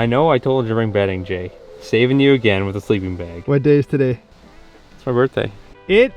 I know I told you to bring bedding, Jay. Saving you again with a sleeping bag. What day is today? It's my birthday. It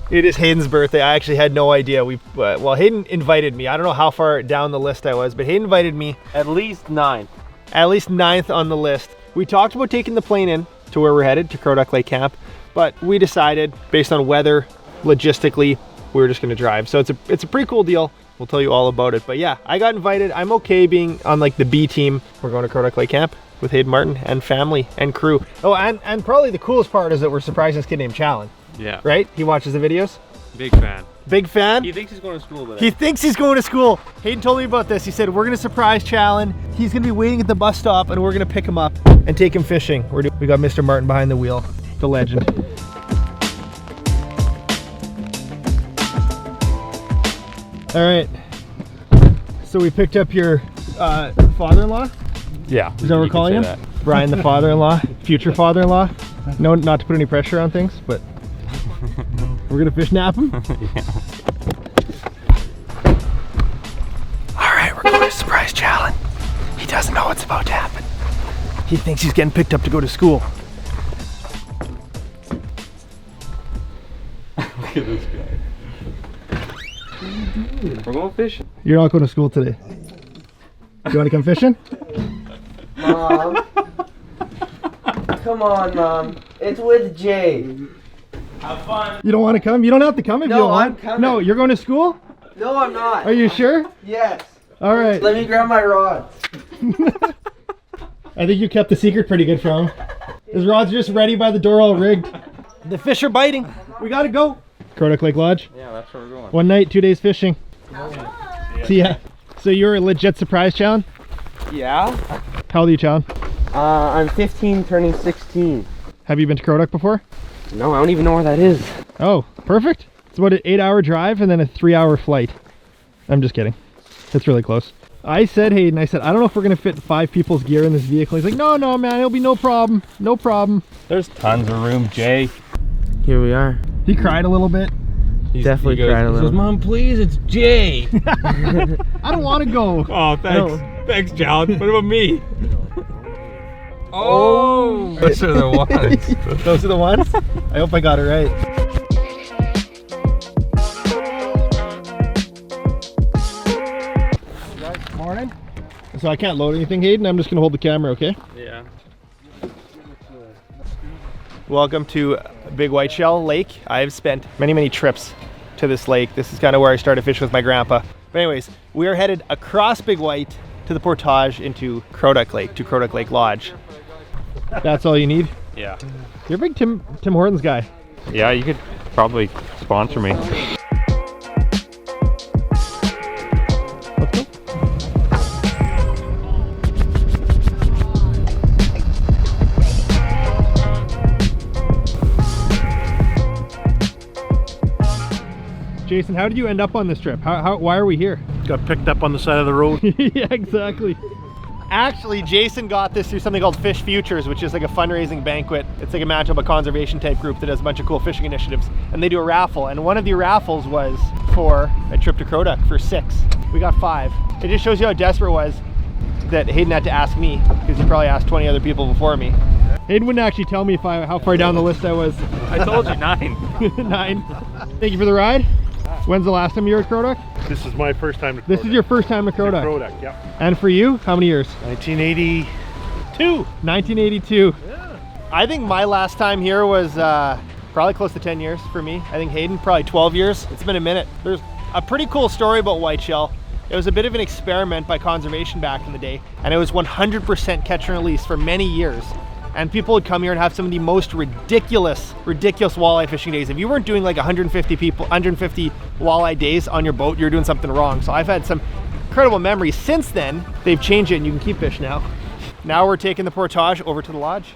is Hayden's birthday. I actually had no idea. Well, Hayden invited me. I don't know how far down the list I was, but Hayden invited me. At least 9. At least 9th on the list. We talked about taking the plane in to where we're headed, to Crowduck Lake Camp, but we decided, based on weather, logistically, we were just gonna drive. So it's a pretty cool deal. We'll tell you all about it. But yeah, I got invited. I'm okay being on like the B team. We're going to Crowduck Lake Camp with Hayden Martin and family and crew. Oh, and probably the coolest part is that we're surprising this kid named Challen. Yeah. Right? He watches the videos. Big fan. Big fan? He thinks he's going to school today. He thinks he's going to school. Hayden told me about this. He said, we're gonna surprise Challen. He's gonna be waiting at the bus stop and we're gonna pick him up and take him fishing. We got Mr. Martin behind the wheel, the legend. All right. So we picked up your father-in-law? Yeah. Is that what we're calling him? Brian, the father-in-law, future father-in-law. No, not to put any pressure on things, but we're gonna fish nap him. Yeah. All right, we're going to surprise Challen. He doesn't know what's about to happen. He thinks he's getting picked up to go to school. Look at this guy. We're going fishing. You're not going to school today. You want to come fishing? Mom. Come on, Mom. It's with Jay. Have fun. You don't want to come? You don't have to come if you don't want. I'm coming. No, you're going to school? No, I'm not. Are you sure? Yes. All right. Let me grab my rods. I think you kept the secret pretty good from him. His rod's just ready by the door, all rigged. The fish are biting. We gotta go. Crowduck Lake Lodge. Yeah, that's where we're going. 1 night, 2 days fishing. See ya. So you're a legit surprise, Challen? Yeah. How old are you, Challen? I'm 15, turning 16. Have you been to Crowduck before? No, I don't even know where that is. Oh, perfect. It's about an 8-hour drive and then a 3-hour flight. I'm just kidding. It's really close. I said, Hayden, I don't know if we're gonna fit 5 people's gear in this vehicle. He's like, no, man, it'll be no problem. No problem. There's tons of room, Jay. Here we are. He cried a little bit. Definitely cried a little. He says, Mom, please, it's Jay. I don't want to go. Oh, thanks. No. Thanks, John. What about me? Oh, those are the ones. Those are the ones? I hope I got it right. Morning. So I can't load anything, Hayden. I'm just going to hold the camera, okay? Yeah. Welcome to Big White Shell Lake. I've spent many trips to this lake. This is kind of where I started fishing with my grandpa. But anyways, we are headed across Big White to the portage into Crowduck Lake, to Crowduck Lake Lodge. That's all you need? Yeah. You're a big Tim Hortons guy. Yeah, you could probably sponsor me. Let's go. Jason, how did you end up on this trip? Why are we here? Got picked up on the side of the road. Yeah, exactly. Actually, Jason got this through something called Fish Futures, which is like a fundraising banquet. It's like a Manitoba conservation type group that does a bunch of cool fishing initiatives. And they do a raffle. And one of the raffles was for a trip to Crowduck for 6. We got 5. It just shows you how desperate it was that Hayden had to ask me, because he probably asked 20 other people before me. Hayden wouldn't actually tell me how far down the list I was. I told you 9. 9. Thank you for the ride. When's the last time you were at Crowduck? This is my first time to Crowduck. This is your first time at Crowduck? Crowduck, yep. And for you, how many years? 1982. 1982. Yeah. I think my last time here was probably close to 10 years for me. I think Hayden, probably 12 years. It's been a minute. There's a pretty cool story about whiteshell. It was a bit of an experiment by conservation back in the day, and it was 100% catch and release for many years. And people would come here and have some of the most ridiculous walleye fishing days. If you weren't doing like 150 walleye days on your boat, you're doing something wrong. So I've had some incredible memories. Since then, they've changed it and you can keep fish now. Now we're taking the portage over to the lodge.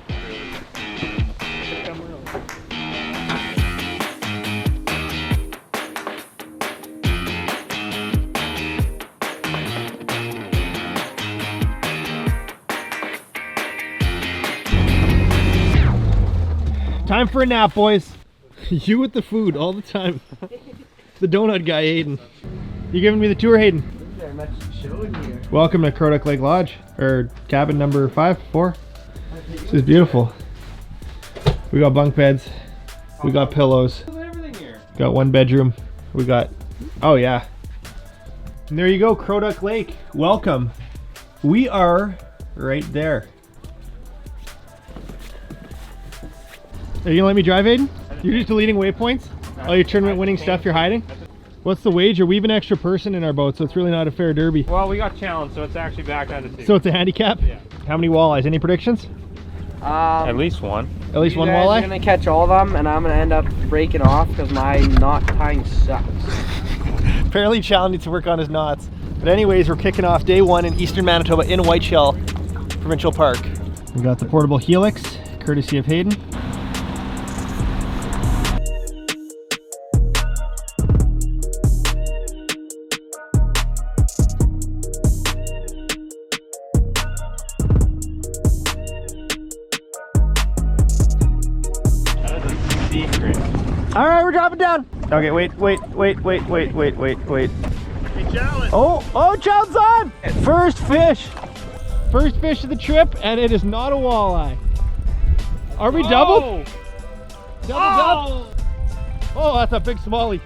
Time for a nap, boys. You with the food all the time. The donut guy, Hayden. You giving me the tour, Hayden? much to show in here. Welcome to Crowduck Lake Lodge, or cabin number 5, 4. This is beautiful. We got bunk beds. We got pillows. Got 1 bedroom. We got, oh yeah. And there you go, Crowduck Lake. Welcome. We are right there. Are you gonna let me drive, Hayden? You're just deleting waypoints? All your tournament winning stuff you're hiding? What's the wager? We have an extra person in our boat, so it's really not a fair derby. Well, we got challenged, so it's actually back down to 2. So it's a handicap? Yeah. How many walleyes? Any predictions? At least 1. At least 1 I'm walleye? gonna catch all of them, and I'm gonna end up breaking off because my knot tying sucks. Apparently Chow needs to work on his knots. But anyways, we're kicking off day 1 in Eastern Manitoba in Whiteshell Provincial Park. We got the portable helix, courtesy of Hayden. All right, we're dropping down. Okay, wait. Hey, Challenge. Oh, Chow's on! First fish of the trip, and it is not a walleye. Are we doubled? Double. Oh, that's a big smallie.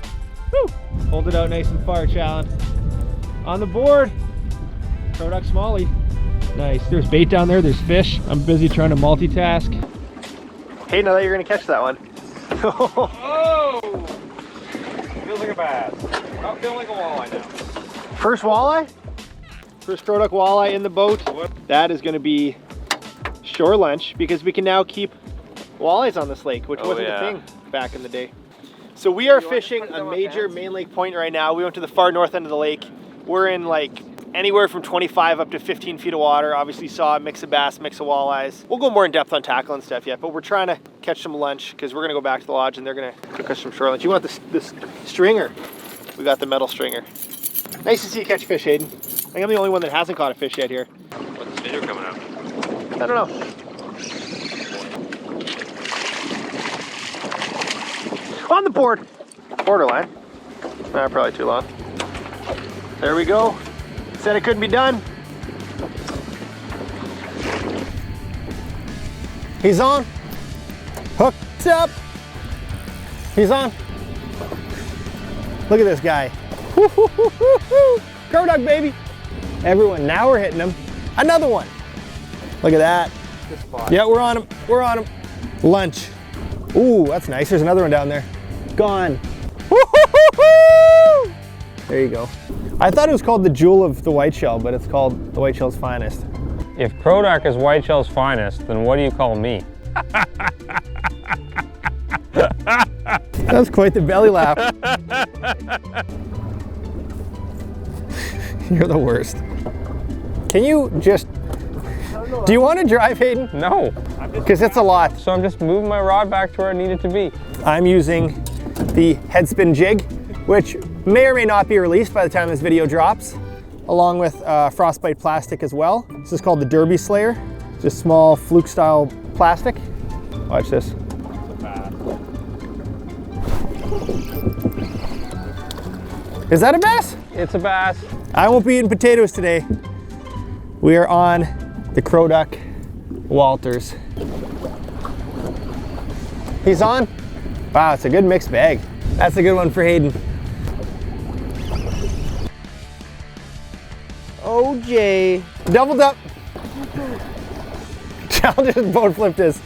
Woo. Hold it out nice and far, Challenge. On the board, Crowduck smallie. Nice. There's bait down there. There's fish. I'm busy trying to multitask. Hey, now that you're gonna catch that one. Oh! Feels like a bass. Oh, feels like a walleye now. First walleye? First Crowduck walleye in the boat. That is going to be shore lunch because we can now keep walleyes on this lake, which wasn't a thing back in the day. So we are fishing a major main lake point right now. We went to the far north end of the lake. We're in like anywhere from 25 up to 15 feet of water. Obviously saw a mix of bass, mix of walleyes. We'll go more in depth on tackle and stuff yet, but we're trying to catch some lunch because we're gonna go back to the lodge and they're gonna cook us some shore lunch. You want this stringer? We got the metal stringer. Nice to see you catch fish, Hayden. I think I'm the only one that hasn't caught a fish yet here. What's the video coming up? I don't know. On the board. Borderline. Probably too long. There we go. Said it couldn't be done. He's on. Hooked up. He's on. Look at this guy. Crowduck, baby. Everyone, now we're hitting him. Another one. Look at that. Good spot. Yeah, we're on him. We're on him. Lunch. Ooh, that's nice. There's another one down there. Gone. There you go. I thought it was called the Jewel of the Whiteshell, but it's called the Whiteshell's Finest. If Crowduck is Whiteshell's finest, then what do you call me? That's quite the belly laugh. You're the worst. Can you just... Do you want to drive, Hayden? No. Because it's a lot. So I'm just moving my rod back to where it needed to be. I'm using the headspin jig, which may or may not be released by the time this video drops, along with frostbite plastic as well. This is called the Derby Slayer. Just small fluke style plastic. Watch this. Is that a bass? It's a bass. I won't be eating potatoes today. We are on the Crowduck Walters. He's on? Wow, it's a good mixed bag. That's a good one for Hayden. OJ. Doubled up. Chal just boat flipped us.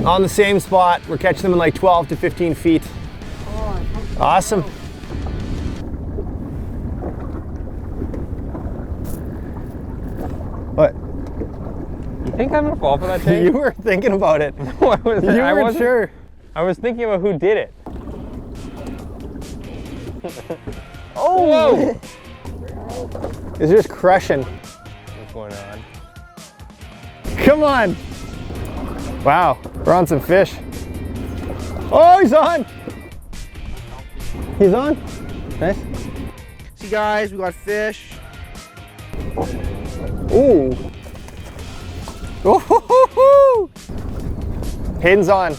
On the same spot. We're catching them in like 12 to 15 feet. Awesome. What? You think I'm gonna fall for that thing? You were thinking about it. No, I wasn't. You weren't sure. I was thinking about who did it. Oh! It's just crushing. What's going on? Come on. Wow, we're on some fish. Oh, he's on. He's on. Nice. See guys, we got fish. Ooh. Ooh. Hayden's on.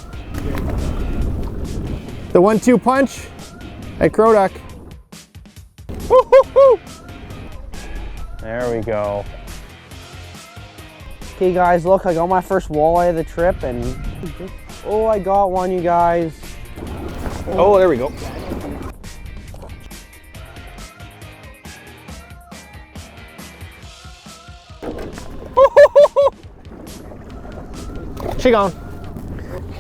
The 1-2 punch at Crowduck. Woo-hoo-hoo. we go. Okay guys, look, I got my first walleye of the trip and oh, I got one, you guys. Oh, there we go. She gone.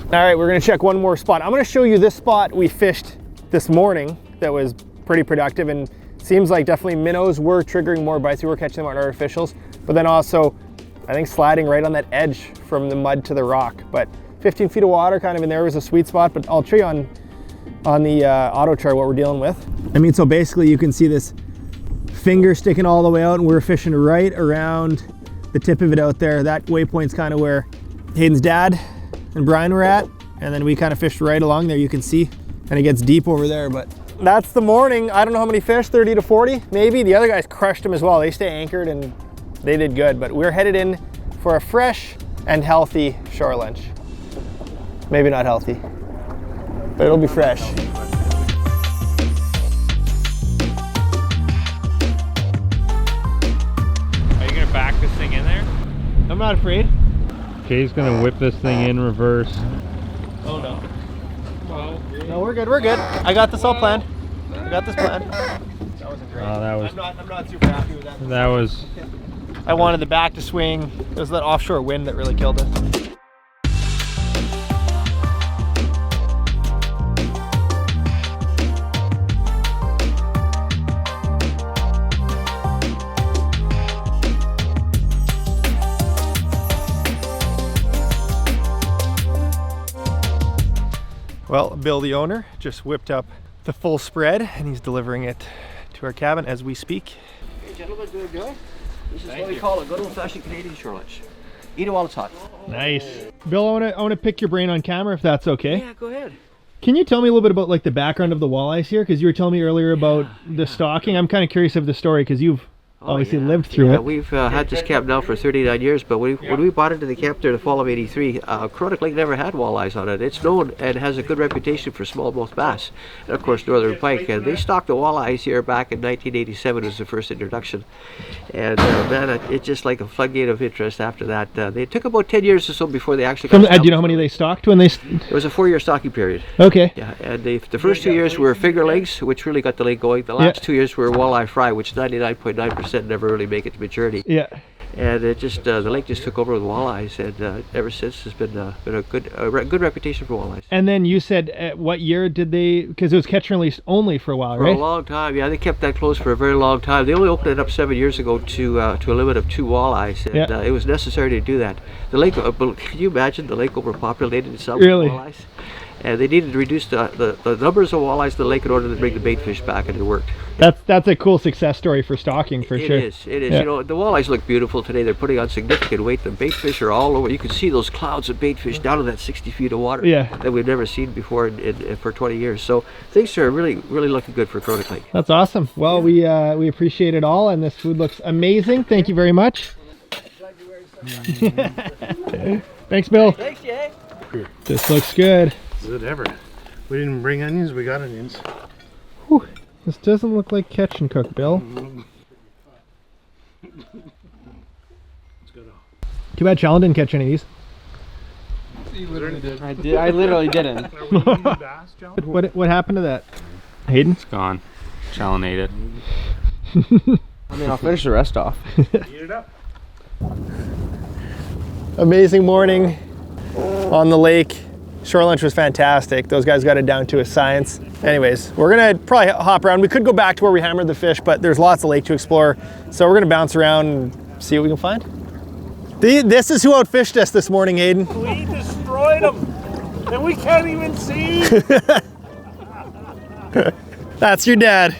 All right, we're gonna check one more spot. I'm gonna show you this spot we fished this morning that was pretty productive, and seems like definitely minnows were triggering more bites. We were catching them on artificials, but then also I think sliding right on that edge from the mud to the rock. But 15 feet of water kind of in there was a sweet spot, but I'll show you on the auto chart what we're dealing with. I mean, so basically you can see this finger sticking all the way out, and we're fishing right around the tip of it out there. That waypoint's kind of where Hayden's dad and Brian were at, and then we kind of fished right along there, you can see, and it gets deep over there. But that's the morning. I don't know how many fish, 30 to 40 maybe. The other guys crushed them as well. They stay anchored and they did good, but we're headed in for a fresh and healthy shore lunch. Maybe not healthy, but it'll be fresh. Are you gonna back this thing in there? I'm not afraid. Kay's gonna whip this thing in reverse. Oh no. No, we're good, we're good. I got this all planned. I got this planned. That wasn't great. Oh, that was. I'm not super happy with that. That was. I wanted the back to swing. It was that offshore wind that really killed it. Well, Bill, the owner, just whipped up the full spread and he's delivering it to our cabin as we speak. Hey gentlemen, doing good? This is what we call a good old-fashioned Canadian shore lunch. Eat it while it's hot. Nice. Bill, I want to pick your brain on camera if that's okay. Yeah, go ahead. Can you tell me a little bit about like the background of the walleyes here? Because you were telling me earlier about the stocking. I'm kind of curious of the story because you've obviously lived through it. We've had this camp now for 39 years, but when we bought into the camp there in the fall of '83, Crowduck Lake never had walleyes on it. It's known and has a good reputation for smallmouth bass, and of course northern pike. And they stocked the walleyes here back in 1987 was the first introduction. And man, it's just like a floodgate of interest after that. They took about 10 years or so before they actually got do you know how many they stocked when they... It was a 4-year stocking period. Okay. Yeah, and the first 2 years were finger legs, which really got the lake going. The last 2 years were walleye fry, which 99.9% never really make it to maturity. Yeah. And it just the lake just took over with walleyes, and ever since has been a good reputation for walleyes. And then you said, what year did they? Because it was catch and release only for a while, For right? a long time, yeah. They kept that closed for a very long time. They only opened it up 7 years ago to a limit of 2 walleyes, and it was necessary to do that. The lake, can you imagine the lake overpopulated in some walleyes? And they needed to reduce the numbers of walleyes in the lake in order to bring the bait fish back, and it worked. That's a cool success story for stocking for sure. It is. Yeah. You know, the walleyes look beautiful today. They're putting on significant weight. The bait fish are all over. You can see those clouds of bait fish down in that 60 feet of water that we've never seen before for 20 years. So things are really looking good for Crowduck Lake. That's awesome. Well, we appreciate it all, and this food looks amazing. Thank you very much. Thanks, Bill. Thanks, Jay. This looks good. Good ever. We didn't bring onions, we got onions. Whew. This doesn't look like catch and cook, Bill. Too bad Challen didn't catch any of these. He literally did. I literally didn't. What happened to that? Hayden? It's gone. Challen ate it. I mean, I'll finish the rest off. Eat it up. Amazing morning on the lake. Shore lunch was fantastic. Those guys got it down to a science. Anyways, we're gonna probably hop around. We could go back to where we hammered the fish, but there's lots of lake to explore. So we're gonna bounce around and see what we can find. This is who outfished us this morning, Hayden. We destroyed them, and we can't even see. That's your dad.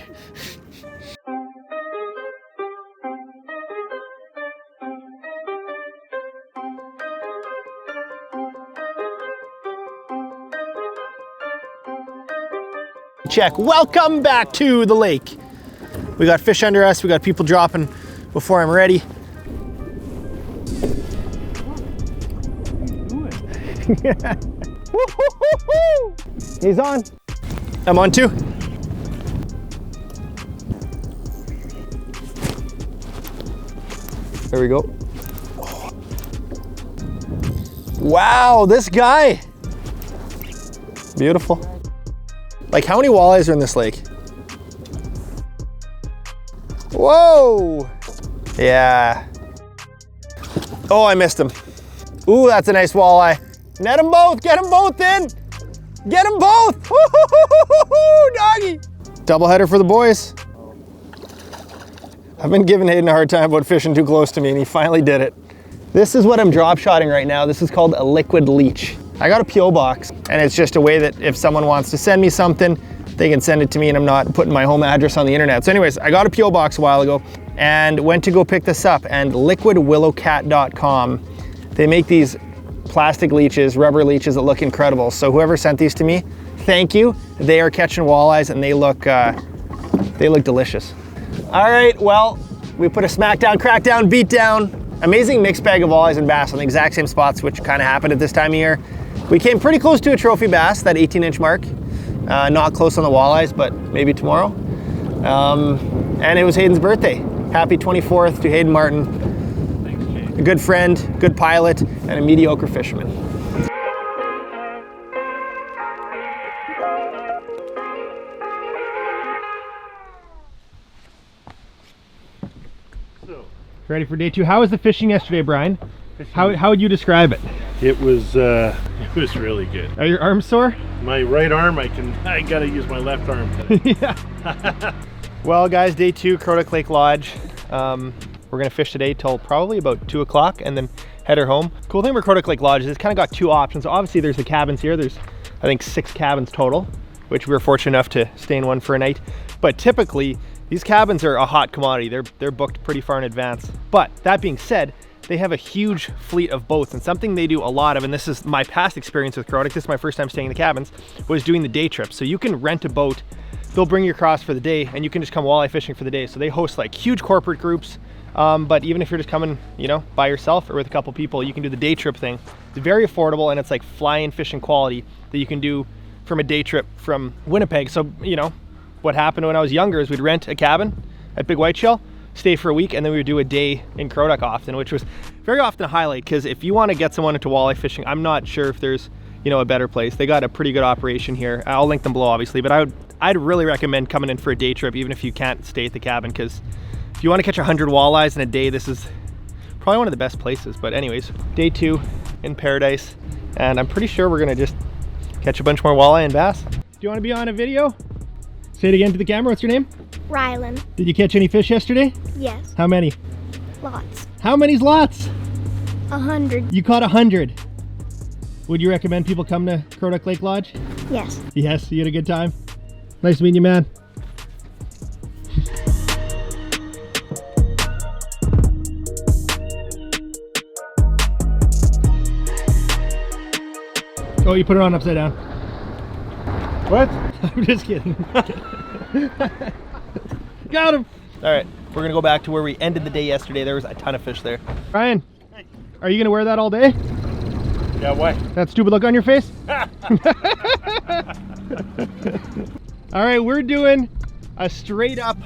Check. Welcome back to the lake. We got fish under us. We got people dropping before I'm ready. He's on. I'm on too. There we go. Wow, this guy. Beautiful. Like, how many walleyes are in this lake? Whoa. Yeah. Oh, I missed him. Ooh, that's a nice walleye. Net them both, get them both in. Get them both. Woo-hoo-hoo-hoo-hoo, doggy. Doubleheader for the boys. I've been giving Hayden a hard time about fishing too close to me, and he finally did it. This is what I'm drop shotting right now. This is called a liquid leech. I got a P.O. box, and it's just a way that if someone wants to send me something, they can send it to me, and I'm not putting my home address on the internet. So anyways, I got a P.O. box a while ago and went to go pick this up, and liquidwillowcat.com, they make these plastic leeches, rubber leeches that look incredible. So whoever sent these to me, thank you. They are catching walleyes, and they look delicious. All right, well, we put a smackdown, crackdown, beatdown, amazing mixed bag of walleyes and bass on the exact same spots, which kind of happened at this time of year. We came pretty close to a trophy bass, that 18-inch mark. Not close on the walleyes, but maybe tomorrow. And it was Hayden's birthday. Happy 24th to Hayden Martin. A good friend, good pilot, and a mediocre fisherman. Ready for day 2. How was the fishing yesterday, Brian? How would you describe it? It was really good. Are your arms sore? My right arm, I gotta use my left arm today. Yeah. Well, guys, day 2, Crowduck Lake Lodge. We're gonna fish today till probably about 2 o'clock and then head her home. Cool thing about Crowduck Lake Lodge is it's kind of got 2 options. Obviously, there's the cabins here. There's, I think, 6 cabins total, which we were fortunate enough to stay in one for a night. But typically, these cabins are a hot commodity. They're booked pretty far in advance. But that being said, they have a huge fleet of boats, and something they do a lot of, and this is my past experience with Crowduck, this is my first time staying in the cabins, was doing the day trip. So you can rent a boat, they'll bring you across for the day, and you can just come walleye fishing for the day. So they host like huge corporate groups, but even if you're just coming, you know, by yourself or with a couple people, you can do the day trip thing. It's very affordable, and it's like fly-in fishing quality that you can do from a day trip from Winnipeg. So, you know, what happened when I was younger is we'd rent a cabin at Big White Shell, stay for a week, and then we would do a day in Crowduck often, which was very often a highlight, because if you want to get someone into walleye fishing, I'm not sure if there's, you know, a better place. They got a pretty good operation here. I'll link them below, obviously, but I'd really recommend coming in for a day trip, even if you can't stay at the cabin, because if you want to catch 100 walleyes in a day, this is probably one of the best places. But anyways, day 2 in paradise, and I'm pretty sure we're gonna just catch a bunch more walleye and bass. Do you want to be on a video? Say it again to the camera. What's your name? Rylan. Did you catch any fish yesterday? Yes. How many? Lots. How many's lots? 100. You caught 100. Would you recommend people come to Crowduck Lake Lodge? Yes. Yes, you had a good time? Nice meeting you, man. Oh, you put it on upside down. What? I'm just kidding. Got him. All right, we're gonna go back to where we ended the day yesterday. There was a ton of fish there. Ryan, are you gonna wear that all day? Yeah, why? That stupid look on your face? All right, we're doing a straight up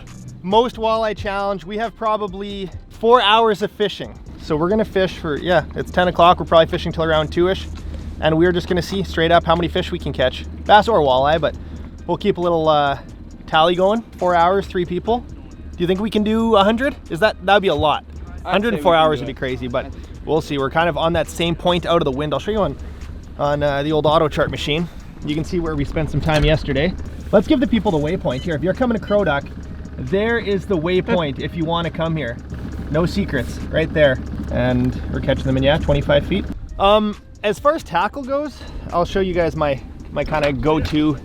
most walleye challenge. We have probably 4 hours of fishing. So we're gonna fish for, yeah, it's 10 o'clock. We're probably fishing till around 2-ish. And we're just gonna see straight up how many fish we can catch. Bass or walleye, but we'll keep a little tally going. 4 hours, 3 people. Do you think we can do 100? That'd be a lot. 104 hours would be crazy, but we'll see. We're kind of on that same point out of the wind. I'll show you on the old auto chart machine. You can see where we spent some time yesterday. Let's give the people the waypoint here. If you're coming to Crowduck, there is the waypoint if you want to come here. No secrets, right there. And we're catching them in, yeah, 25 feet. As far as tackle goes, I'll show you guys my kind of go-to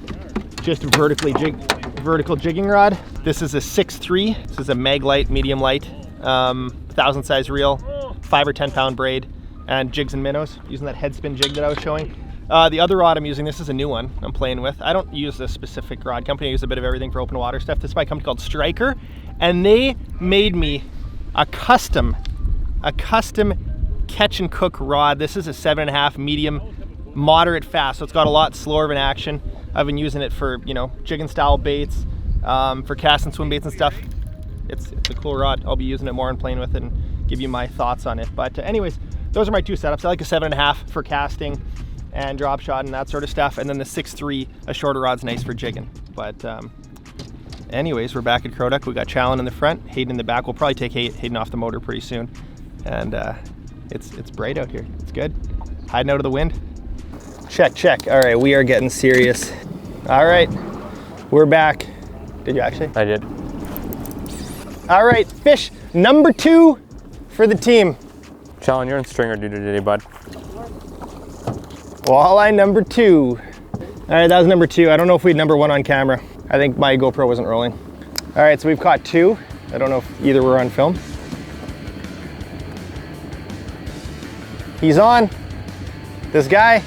just vertical jigging rod. This is a 6.3. This is a mag light, medium light, 1,000 size reel, 5 or 10 pound braid, and jigs and minnows using that head spin jig that I was showing. The other rod I'm using, this is a new one I'm playing with. I don't use a specific rod company. I use a bit of everything for open water stuff. This is by a company called Striker, and they made me a custom catch and cook rod. This is a 7.5 medium, moderate fast, so it's got a lot slower of an action. I've been using it for, you know, jigging style baits, for cast and swim baits and stuff. It's a cool rod. I'll be using it more and playing with it and give you my thoughts on it. But anyways, those are my two setups. I like a 7.5 for casting and drop shot and that sort of stuff. And then the 6.3, a shorter rod's nice for jigging. But anyways, we're back at Crowduck. We got Challen in the front, Hayden in the back. We'll probably take Hayden off the motor pretty soon. And it's bright out here. It's good. Hiding out of the wind. Check. All right, we are getting serious. All right, we're back. Did you actually? I did. All right, fish number 2 for the team. Challen, you're in stringer duty today, bud. Walleye number 2. All right, that was number 2. I don't know if we had number 1 on camera. I think my GoPro wasn't rolling. All right, so we've caught 2. I don't know if either were on film. He's on. This guy.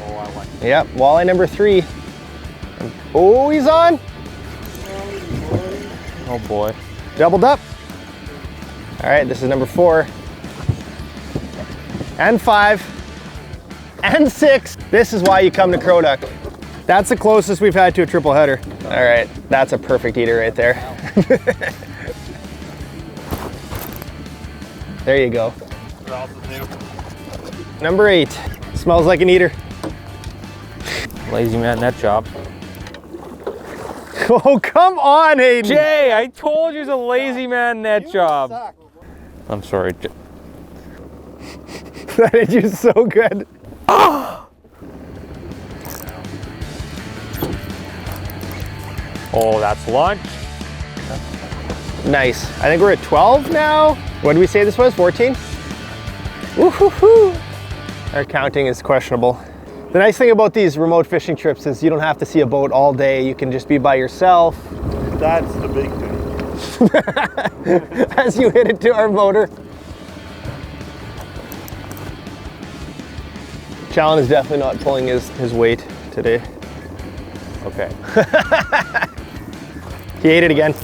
Oh, I won. Yep, walleye number 3. Oh, he's on. Oh boy. Doubled up. All right, this is number 4. And 5. And 6. This is why you come to Crowduck. That's the closest we've had to a triple header. All right, that's a perfect eater right there. There you go. Number 8. Smells like an eater. Lazy man net job. Oh, come on, Hayden. Jay, I told you it's a lazy man net job. I'm sorry. That is just so good. Oh, that's lunch. Nice. I think we're at 12 now. What did we say this was? 14? Woo-hoo-hoo. Our counting is questionable. The nice thing about these remote fishing trips is you don't have to see a boat all day. You can just be by yourself. That's the big thing. As you hit it to our motor. Challen is definitely not pulling his weight today. Okay. He ate it again.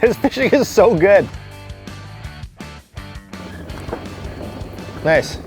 This fishing is so good. Nice.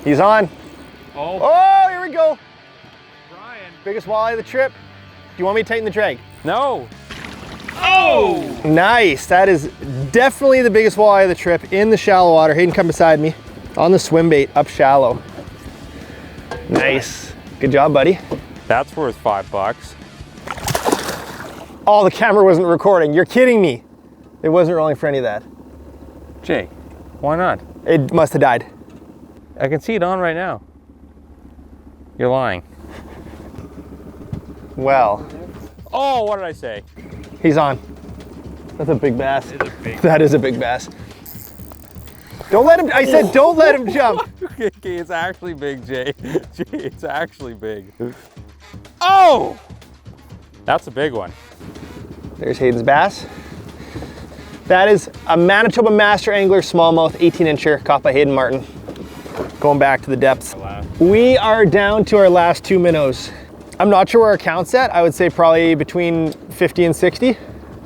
He's on. Oh, here we go. Brian. Biggest walleye of the trip. Do you want me to tighten the drag? No. Oh! Nice. That is definitely the biggest walleye of the trip in the shallow water. Hayden, come beside me. On the swim bait, up shallow. Nice. Good job, buddy. That's worth $5. Oh, the camera wasn't recording. You're kidding me. It wasn't rolling for any of that. Jay, why not? It must have died. I can see it on right now. You're lying. Well. Oh, what did I say? He's on. That's a big bass. That is a big bass. Don't let him, I said don't let him jump. Okay, it's actually big, Jay. Jay, it's actually big. Oh! That's a big one. There's Hayden's bass. That is a Manitoba Master Angler smallmouth 18-incher caught by Hayden Martin. Going back to the depths. We are down to our last 2 minnows. I'm not sure where our count's at. I would say probably between 50 and 60.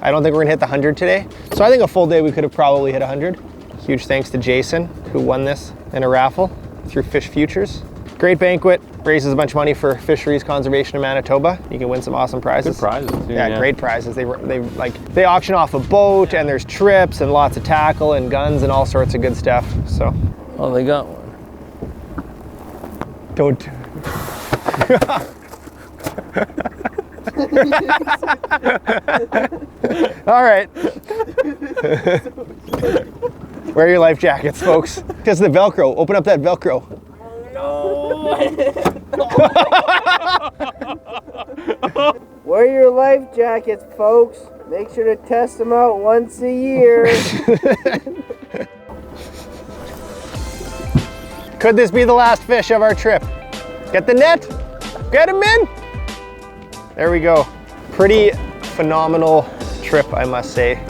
I don't think we're gonna hit the 100 today. So I think a full day we could have probably hit 100. Huge thanks to Jason, who won this in a raffle through Fish Futures. Great banquet, raises a bunch of money for fisheries conservation in Manitoba. You can win some awesome prizes. Good prizes, too, yeah, great prizes. They auction off a boat, and there's trips and lots of tackle and guns and all sorts of good stuff. So. Oh, they got one. Don't. All right. Wear your life jackets, folks. Because the Velcro. Open up that Velcro. Wear your life jackets, folks. Make sure to test them out once a year. Could this be the last fish of our trip? Get the net. Get him in. There we go. Pretty phenomenal trip, I must say.